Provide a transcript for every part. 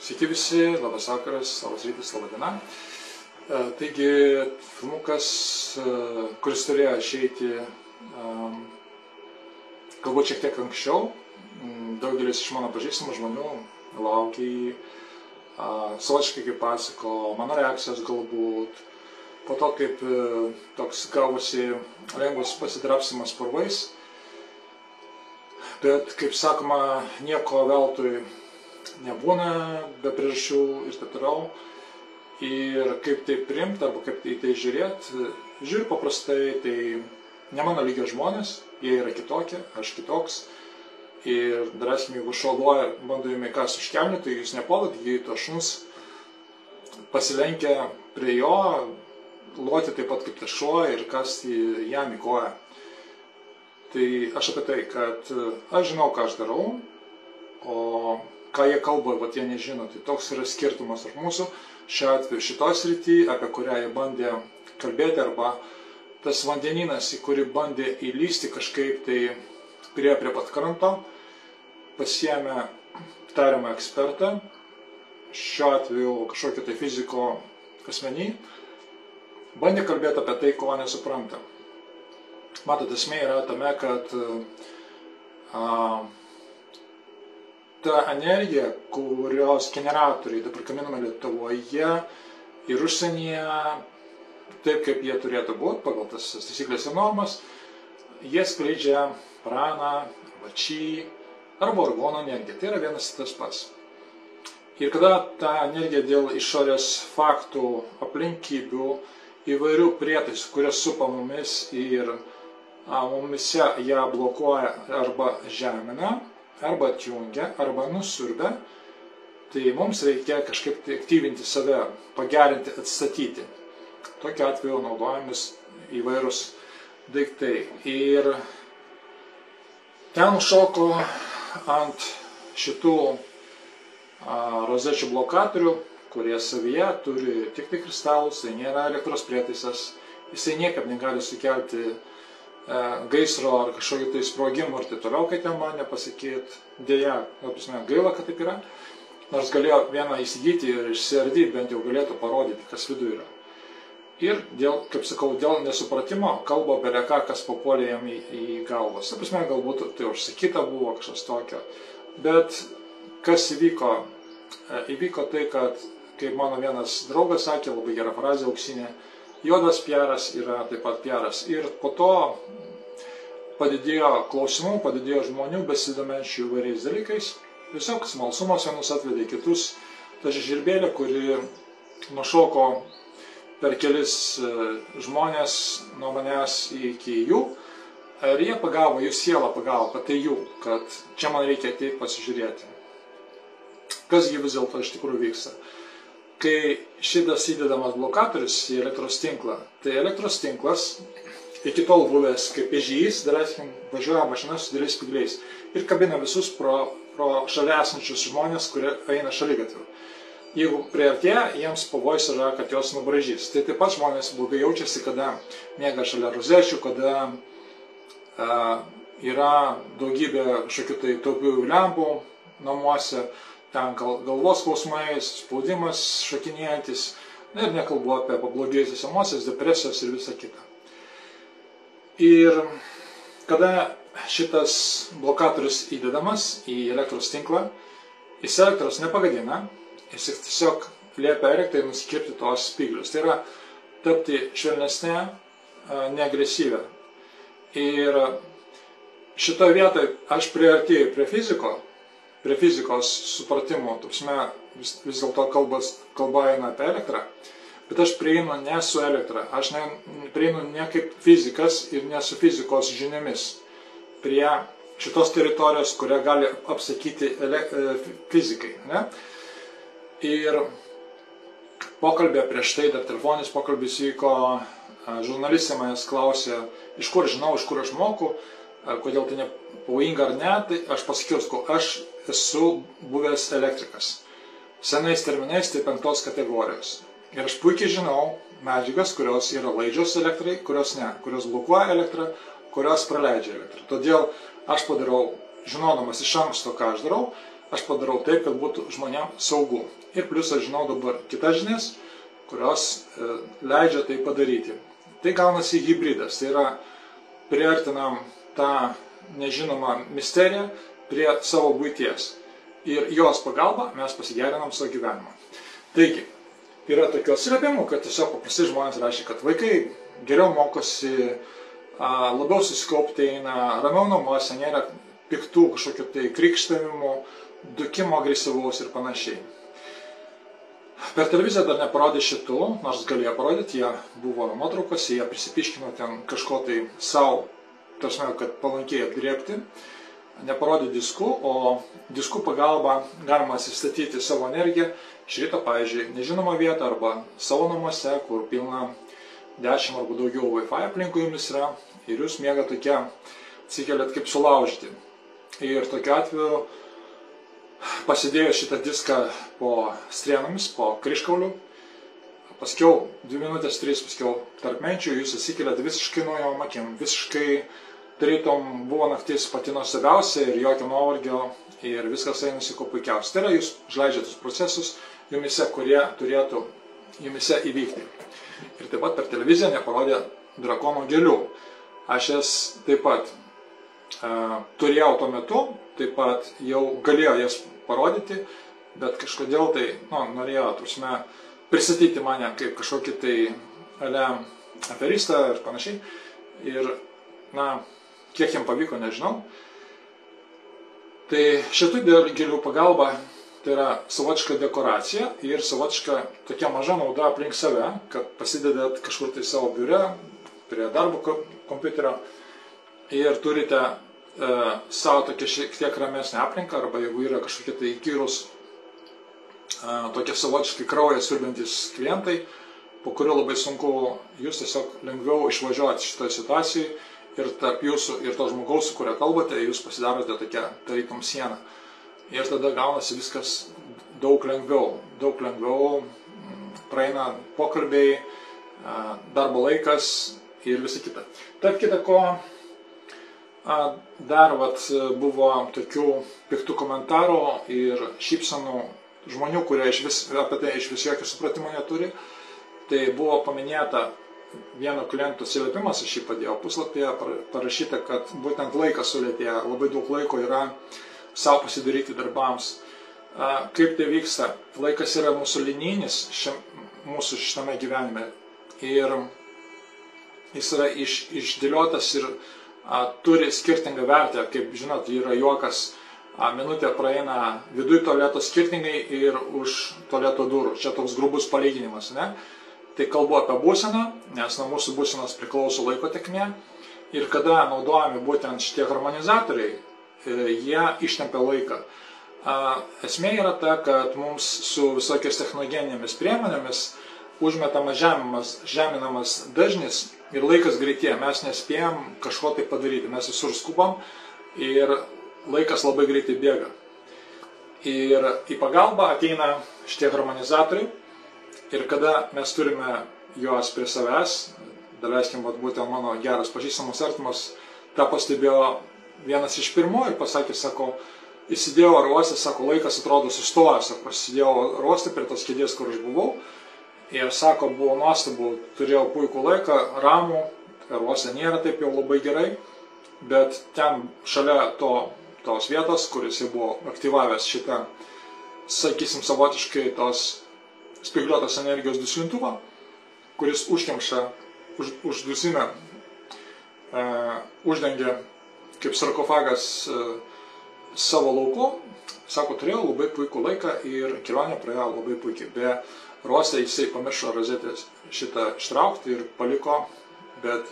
Sveiki visi, labas vakaras, labas rytas, laba diena. Taigi, filmukas, kuris turėjo išeiti galbūt šiek tiek anksčiau. Daugelis iš mano pažįstamų žmonių laukia jį, savotiškai kaip pasako, mano reakcijos galbūt. Po to kaip toks gavosi lengvas pasidrapsimas purvais. Bet, kaip sakoma, nieko veltui nebūna, be priežasčių ir taip toliau. Ir kaip tai priimti arba kaip į tai žiūrėti, žiūri paprastai, tai ne mano lygio žmonės, jie yra kitokie, aš kitoks. Ir drąsiai, jeigu šuo loja, bando jumi kas užkelnių, tai jūs nepuolat, jei to šuns pasilenkia prie jo, loti taip pat kaip tas šuo ir kasti jam į koją. Tai aš apie tai, kad aš žinau, ką aš darau, o ką jie kalba, bet jie nežino. Tai toks yra skirtumas tarp mūsų. Šiuo atveju šitos srityje, apie kurią jie bandė kalbėti, arba tas vandeninas, į kurį bandė įlysti kažkaip tai prie pat kranto, pasiėmė tariamą ekspertą, šiuo atveju kažkokio tai fiziko asmenį, bandė kalbėti apie tai, ko nesupranta. Matot, esmė yra tame, kad ta energija, kurios generatoriai dabar gaminami Lietuvoje ir užsienyje, taip kaip jie turėtų būti, pagal tas taisyklės ir normas, jie skleidžia praną, arba čį, arba orgono energiją. Tai yra vienas tas pats. Ir kada ta energija dėl išorės faktų, aplinkybių, įvairių prietaisų, kurie supa mumis ir mumise ją blokuoja arba žemina, arba atjungia, arba nusiurbia, tai mums reikia kažkaip tai aktyvinti save, pagerinti, atstatyti. Tokiu atveju naudojamis įvairūs daiktai. Ir ten šoko ant šitų rozečių blokatorių, kurie savyje turi tik tai kristalus, tai nėra elektros prietaisas, jisai niekaip negali sukelti gaisro ar kažkokio tai sprogimo ir taip toliau, kai ten man nepasakyti. Deja, gaila, kad taip yra. Nors galėjo vieną įsigyti ir išsiardyti, bent jau galėtų parodyti, kas viduje yra. Ir dėl, kaip sakau, dėl nesupratimo kalba beleką, kas papuolė jam į galvas. Taip prasme, galbūt tai užsakyta buvo kažkas tokio. Bet kas įvyko? Įvyko tai, kad, kaip mano vienas draugas sakė, labai gera frazė auksinė, juodas piaras yra taip pat piaras. Ir po to padidėjo klausimų, padidėjo žmonių besidomenčių įvairiais dalykais. Tiesiog smalsumas vienus atvedė kitus. Ta žiežirbėlė, kuri nušoko per kelis žmonės nuo manęs iki jų. Ir jie pagavo, jų siela pagavo, kad tai jų, kad čia man reikia ateiti pasižiūrėti. Kasgi vis dėlto iš tikrųjų vyksta. Kai šitas įdedamas blokatorius į elektros tinklą, tai elektros tinklas, iki tol buvęs kaip ežys, daleiskim, važiuoja mašina su dideliais spygliais ir kabina visus pro šalia esančius žmonės, kurie eina šaligatviu. Jeigu priartėja, jiems pavojus yra, kad jos nubraižys. Tai taip pat žmonės blogai jaučiasi, kada miega šalia rozečių, kada yra daugybė kažkokių tai taupiųjų lempų namuose, ten galvos skausmai, spaudimas šokinėjantis, ir nekalbu apie pablogėjusias emocijas, depresijos ir visą kitą. Ir kada šitas blokatorius įdedamas į elektros tinklą, jis elektros nepagadina, jis tiesiog liepia elektrai nuskirti tos spyglius. Tai yra tapti švelnesnė, neagresyvia. Ir šitoje vietoje aš priartėjau prie fizikos supratimo, vis dėlto kalba eina apie elektrą, bet aš prieinu ne su elektra, aš prieinu ne kaip fizikas ir ne su fizikos žiniomis prie šitos teritorijos, kurią gali apsakyti fizikai. Ne? Ir pokalbė prieš tai, dar telefoninis pokalbis vyko, žurnalistė manęs klausė, iš kur žinau, iš kur aš moku, kodėl tai nepavojinga ar ne, tai aš pasakiau, aš esu buvęs elektrikas. Senais terminais tai 5 kategorijos. Ir aš puikiai žinau medžiagas, kurios yra laidžios elektrai, kurios ne, kurios blokuoja elektrą, kurios praleidžia elektrą. Todėl aš padarau, žinodamas iš anksto, ką aš darau, aš padarau taip, kad būtų žmonėms saugu. Ir plus aš žinau dabar kitas žinias, kurios leidžia tai padaryti. Tai gaunasi hybridas, tai yra priartinam tą nežinomą misteriją prie savo buities. Ir jos pagalba mes pasigerinam savo gyvenimą. Taigi, yra tokių atsiliepimų, kad tiesiog paprastai žmonės rašė, kad vaikai geriau mokosi, labiau susikaupti eina, ramiau namuose, nėra piktų kažkokių tai krikštavimų, dukimo agresyvaus ir panašiai. Per televiziją dar neparodė šitų, nors galėjo parodyti, jie buvo nuotraukose, jie prisipiškino ten kažko tai savo, tarsi, kad palankiai apgriebti. Neparodė diskų, o diskų pagalba galima asistatyti savo energiją iš ryto, pavyzdžiui, nežinomą vietą arba savo namuose, kur pilna 10 arba daugiau Wi-Fi aplinkui jumis yra ir jūs miega tokie, atsikeliat kaip sulaužyti. Ir tokiu atveju pasidėjus šitą diską po strėnomis, po kryžkauliu, paskiau 2 minutės 3, paskiau tarp menčių, jūs atsikeliat visiškai naujom akim, visiškai tarytum buvo naktis pati nuostabiausia ir jokio nuovargio ir viskas einasi kuo puikiausiai. Tai yra, jūs užleidžiate tus procesus jumise, kurie turėtų jumise įvykti. Ir taip pat per televiziją neparodė drakono gėlių. Aš jas taip pat turėjau tuo metu, taip pat jau galėjau jas parodyti, bet kažkodėl tai, norėjo, pristatyti mane kaip kažkokį tai aferistą ir panašiai. Ir, kiek jam pavyko, nežinau. Tai šitų gėlių pagalba, tai yra savotiška dekoracija ir savotiška tokia maža nauda aplink save, kad pasidedat kažkur tai savo biure, prie darbo kompiuterio ir turite savo tokia šiek tiek ramesnę aplinką, arba jeigu yra kažkokie tai įkyrus, tokie savotiškai kraują siurbiantys klientai, po kuriuo labai sunku jūs tiesiog lengviau išvažiuoti šitoje situacijoje ir tarp jūsų ir to žmogaus, su kurio kalbate, jūs pasidarote tokia tarytum siena. Ir tada gaunasi viskas daug lengviau, praeina pokalbiai, darbo laikas ir visa kita. Tarp kita ko, dar buvo tokių piktų komentarų ir šypsenų žmonių, kurie apie tai iš vis jokio supratimo neturi. Tai buvo paminėta vieno kliento atsiliepimas, aš jį padėjau puslapyje, parašyta, kad būtent laikas sulėtėja, labai daug laiko yra savo pasidaryti darbams. Kaip tai vyksta? Laikas yra mūsų linijinis mūsų šitame gyvenime ir jis yra išdėliotas ir turi skirtingą vertę. Kaip žinot, yra juokas, minutė praeina viduj tualeto skirtingai ir už tualeto durų. Čia toks grubus palyginimas, ne? Tai kalbu apie būseną, nes nuo mūsų būsenos priklauso laiko tėkmė. Ir kada naudojami būtent šitie harmonizatoriai, jie ištempia laiką. Esmė yra ta, kad mums su visokiais technogeninėmis priemonėmis užmetamas žeminamas dažnis ir laikas greitėja. Mes nespėjam kažko tai padaryti, mes visur skubam ir laikas labai greitai bėga. Ir į pagalbą ateina šitie harmonizatoriai. Ir kada mes turime juos prie savęs, daleiskim, būtent mano geras pažįstamas artimas, tą pastebėjo vienas iš pirmųjų ir pasakė, sako, įsidėjau aruostę, sako, laikas atrodo sustoja, sako, įsidėjau aruostę prie tos kėdės, kur aš buvau. Ir sako, buvo nuostabu, turėjau puikų laiką, ramų, aruostė nėra taip jau labai gerai, bet ten šalia tos vietos, kuris jau buvo aktyvavęs šitą, sakysim, savotiškai tos spygliuotos energijos duslintuvą, kuris užkemša, uždusina, uždengia kaip sarkofagas savo lauku. Sako, turėjau labai puikų laiką ir kelionė praėjo labai puikiai. Be aruostę jisai pamiršo rozetę šitą ištraukti ir paliko, bet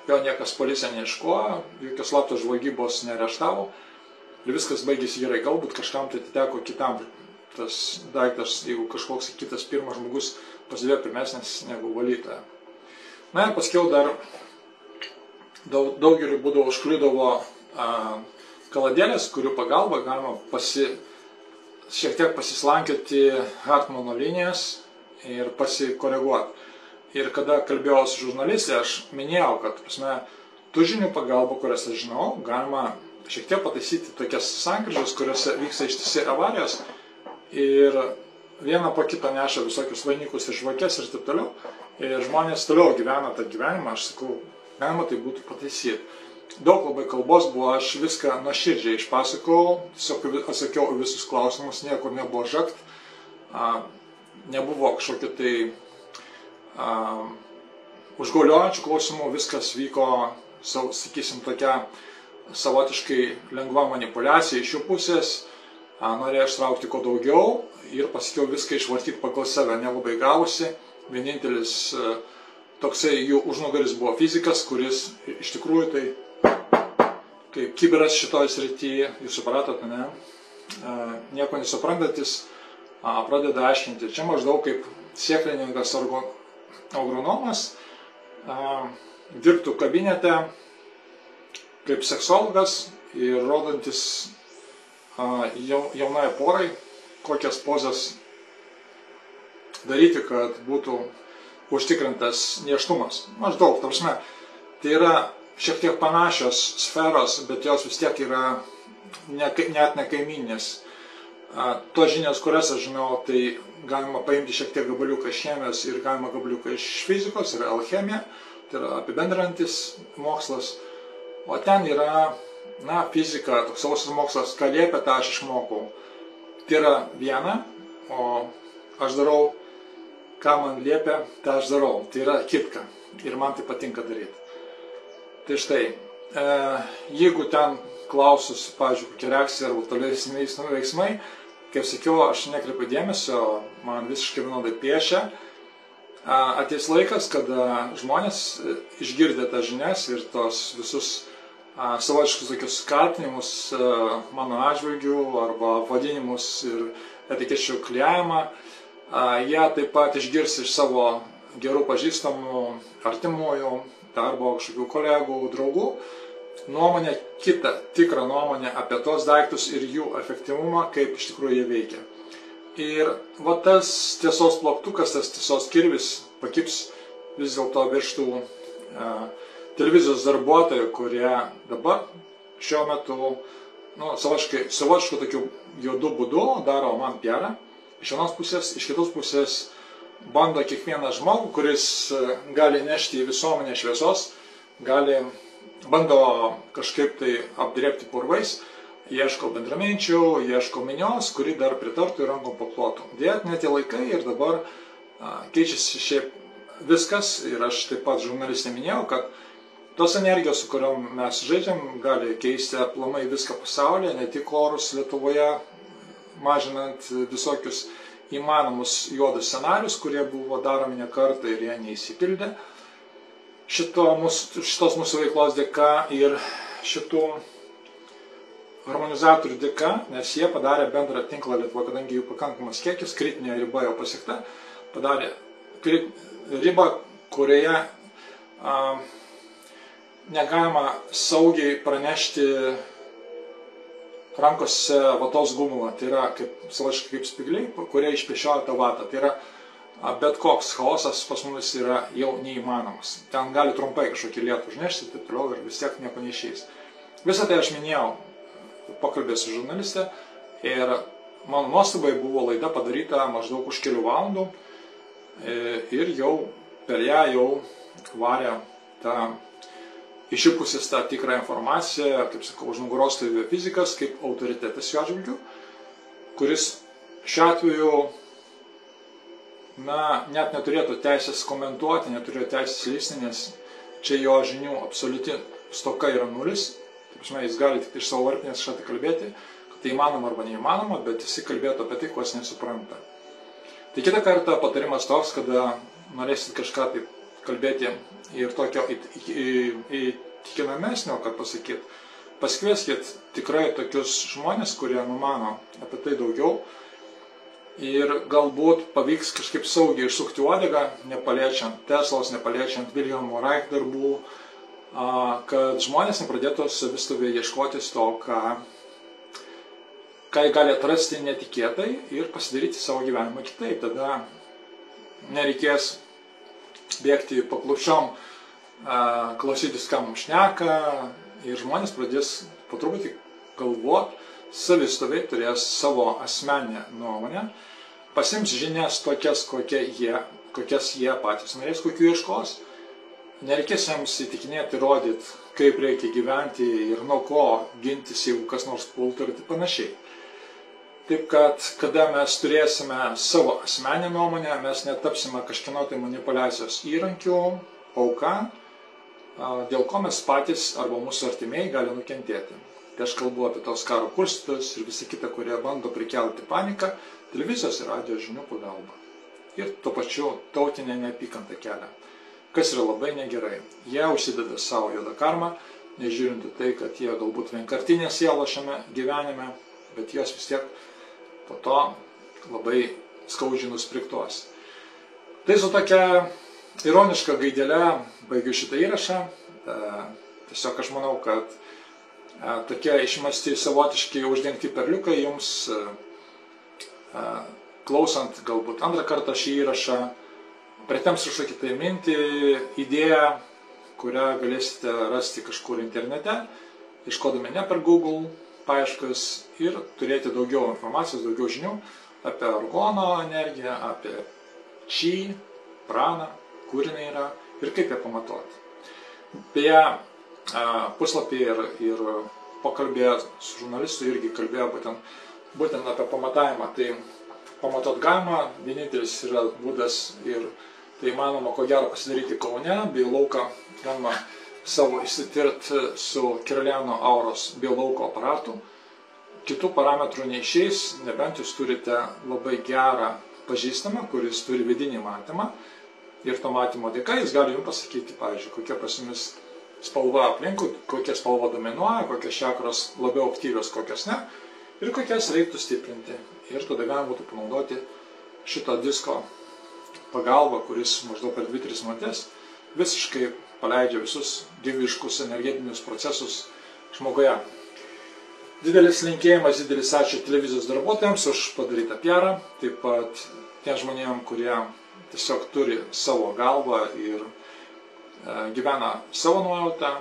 jo niekas policija neieškojo, jokios slaptos žvalgybos neareštavo ir viskas baigėsi gerai. Galbūt kažkam tai atiteko kitam tas daiktas, jeigu kažkoks kitas pirmas žmogus pasidėjo pirmesnis negu valytoja. Na ir paskiau dar daugeliu būdavo užkliūdavo kaladėlės, kurių pagalba galima šiek tiek pasislankioti Hartmano linijas ir pasikoreguoti. Ir kada kalbėjau su žurnalistė, aš minėjau, kad tų žinių pagalba, kurias aš žinau, galima šiek tiek pataisyti tokias sankryžas, kuriuose vyksta ištisi avarijos ir vieną po kitą neša visokius vainikus ir žvakes ir taip toliau. Ir žmonės toliau gyvena tą gyvenimą, aš sakau, galima tai būtų pataisyti. Daug labai kalbos buvo, aš viską nuoširdžiai išpasakojau, tiesiog atsakiau visus klausimus, niekur nebuvo žakt, nebuvo kažkokių tai užgauliojančių klausimų, viskas vyko, sakysim, tokia savotiškai lengva manipuliacija iš jų pusės, norėjau ištraukti kuo daugiau ir pasakiau viską išvartyti pagal save, nelabai gavosi. Vienintelis toksai jų užnugaris buvo fizikas, kuris iš tikrųjų tai kaip kiberas šitoj srityje, jūs supratote, ne? Nieko nesuprantantis, pradeda aiškinti. Čia maždaug kaip sėklininkas agronomas dirbtų kabinete kaip seksologas ir rodantis jaunai porai, kokias pozas daryti, kad būtų užtikrintas nėštumas. Maždaug, ta prasme, tai yra šiek tiek panašios sferos, bet jos vis tiek yra net ne kaiminės. Tos žinios, kurias aš žinau, tai galima paimti šiek tiek gabaliuką iš chemijos ir galima gabaliuką iš fizikos, yra alchemija, tai yra apibendrantis mokslas. O ten yra, fizika, toks sausis mokslas, ką liepia, tą aš išmokau. Tai yra viena, o aš darau, ką man liepia, tą aš darau. Tai yra kitka. Ir man tai patinka daryti. Tai štai, jeigu ten klausus, pavyzdžiui, kokia reakcija arba tolesni veiksmai, kaip sakiau, aš nekreipiu dėmesio, man visiškai vienodai piešia. Ateis laikas, kada žmonės išgirdę tas žinias ir tos visus savotiškus tokius kaltinimus mano atžvilgių arba vadinimus ir etikečių klijavimą, jie taip pat išgirs iš savo gerų pažįstamų, artimųjų, arba kažkokių kolegų, draugų nuomonę kitą, tikrą nuomonę apie tos daiktus ir jų efektyvumą, kaip iš tikrųjų jie veikia. Ir va tas tiesos plaktukas, tas tiesos kirvis pakibs vis dėlto virš tų televizijos darbuotojų, kurie dabar šiuo metu savotišku tokiu juodu būdu daro man PR. Iš vienos pusės, iš kitos pusės bando kiekvieną žmogų, kuris gali nešti į visuomenę šviesos, bando kažkaip tai apdrėbti purvais, ieško bendraminčių, ieško minios, kuri dar pritartų ir rankom paplotų. Deja, net tie laikai ir dabar keičiasi šiaip viskas ir aš taip pat žurnalistė minėjau, kad tos energijos, su kuriuom mes žaidžiam, gali keisti aplamai viską pasaulyje, ne tik orus Lietuvoje, mažinant visokius įmanomus juodus scenarius, kurie buvo daromi ne kartą ir jie neįsipildė. Šitos mūsų veiklos dėka ir šitų harmonizatorių dėka, nes jie padarė bendrą tinklą Lietuvoje, kadangi jų pakankamas kiekis, kritinė riba jau pasiekta, padarė ribą, kurioje negalima saugiai pranešti rankose vatos gumulą. Tai yra savotiškai kaip spigliai, kurie išpešioja tą vatą. Tai yra bet koks chaosas pas mumis yra jau neįmanomas. Ten gali trumpai kažkokį lietų užnešti, taip toliau ir vis tiek nieko neišeis. Visą tai aš minėjau pokalbė su žurnaliste ir mano nuostabai buvo laida padaryta maždaug už kelių valandų ir jau per ją jau varė tą iššipusis tą tikrą informaciją, kaip sakau, už nugaros stovėjo fizikas kaip autoritetas jo atžvilgiu, kuris šiuo atveju net neturėtų teisės komentuoti, neturėjo teisės lysti, nes čia jo žinių absoliuti stoka yra nulis. Taip, jis gali tik iš savo varpinės šatį kalbėti, kad tai įmanoma arba neįmanoma, bet jis kalbėtų apie tai, ko jis nesupranta. Tai kitą kartą patarimas toks, kada norėsit kažką taip kalbėti ir tokio įtikinamesnio, kad pasakyt, pasikvieskit tikrai tokius žmonės, kurie numano apie tai daugiau ir galbūt pavyks kažkaip saugiai išsukti uodegą, nepaliečiant Teslos, nepaliečiant Wilhelmo Reich darbų, kad žmonės nepradėtų savistovėje ieškotis to, ką jie gali atrasti netikėtai ir pasidaryti savo gyvenimą kitaip. Tada nereikės bėgti paklausiom, klausytis, ką mums šneka ir žmonės pradės po truputį galvot, savistovai turės savo asmeninę nuomonę, pasims žinias tokias, kokias jie patys norės, kokių ieškos. Nereikės jiems įtikinėti, rodyti, kaip reikia gyventi ir nuo ko gintis, jeigu kas nors pultų ir panašiai. Taip kad, kada mes turėsime savo asmeninę nuomonę, mes netapsime kažkieno tai manipulacijos įrankių, auka, dėl ko mes patys arba mūsų artimieji gali nukentėti. Tai aš kalbu apie tos karo kurstytojus ir visi kita, kurie bando prikelti paniką televizijos ir radio žinių pagalba. Ir tuo pačiu tautinę neapykantą kelia, kas yra labai negerai. Jie užsideda savo juodą karmą, nežiūrint tai, kad jie galbūt vienkartinė siela šiame gyvenime, bet jos vis tiek po to labai skaudžiai nusprigtos. Tai su tokia ironiška gaidelė baigiu šitą įrašą. Tiesiog aš manau, kad tokie išmesti savotiški uždengti perliukai jums, klausant galbūt antrą kartą šį įrašą, pretems kažkokį tai mintį, idėją, kurią galėsite rasti kažkur internete, iškodami ne per Google paieškas ir turėti daugiau informacijos, daugiau žinių apie argono energiją, apie čį, praną, kur jinai yra ir kaip ją pamatuoti. Beje, puslapyje ir pokalbėje su žurnalistu irgi kalbėjo būtent apie pamatavimą. Tai pamatuot galima, vienintelis yra būdas ir tai įmanoma ko gero pasidaryti Kaune, biolauką galima savo įsitirti su Kirliano auros biolauko aparatu. Kitų parametrų neišeis, nebent jūs turite labai gerą pažįstamą, kuris turi vidinį matymą ir to matymo dėka jis gali jums pasakyti, pavyzdžiui, kokia pas jumis spalva aplinkui, kokia spalva dominuoja, kokios čakros labiau aktyvios, kokios ne ir kokias reiktų stiprinti. Ir tada galima būtų panaudoti šito disko pagalbą, kuris maždaug per 2-3 minutės visiškai paleidžia visus gyvybiškus energetinius procesus žmoguje. Didelis linkėjimas, didelis ačiū televizijos darbuotojams už padarytą PR, taip pat tiem žmonėm, kurie tiesiog turi savo galvą ir gyvena savo nuojautą.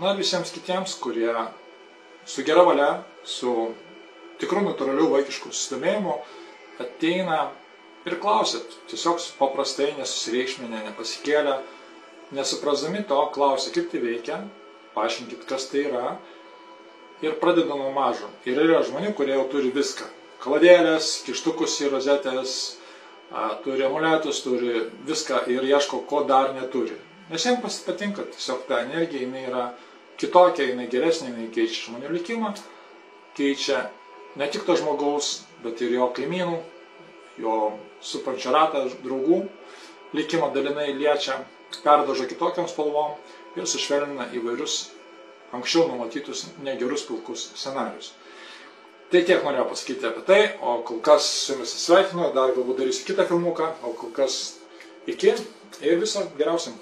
Na ir visiems kitiems, kurie su gera valia, su tikru natūraliu vaikišku susidomėjimu ateina ir klausit. Tiesiog paprastai, nesusireikšminę, nepasikėlę, nesuprasdami to, klausia, kaip tai veikia, paaiškinkit, kas tai yra. Ir pradeda nuo mažo. Ir yra žmonių, kurie jau turi viską. Kaladėlės, kištukus į rozetės, turi amuletus, turi viską ir ieško, ko dar neturi. Nes jiems patinka tiesiog ta energija, jinai yra kitokia, jinai geresnė, jinai keičia žmonių likimą, keičia ne tik to žmogaus, bet ir jo kaimynų, jo supančio ratą draugų likimą dalinai liečia, perdažo kitokiam spalvom ir sušvelnina įvairius anksčiau numatytus negerus pilkus scenarius. Tai tiek norėjau pasakyti apie tai, o kol kas su jumis atsisveikinu, dar galbūt darysiu kitą filmuką, o kol kas iki ir viso geriausio.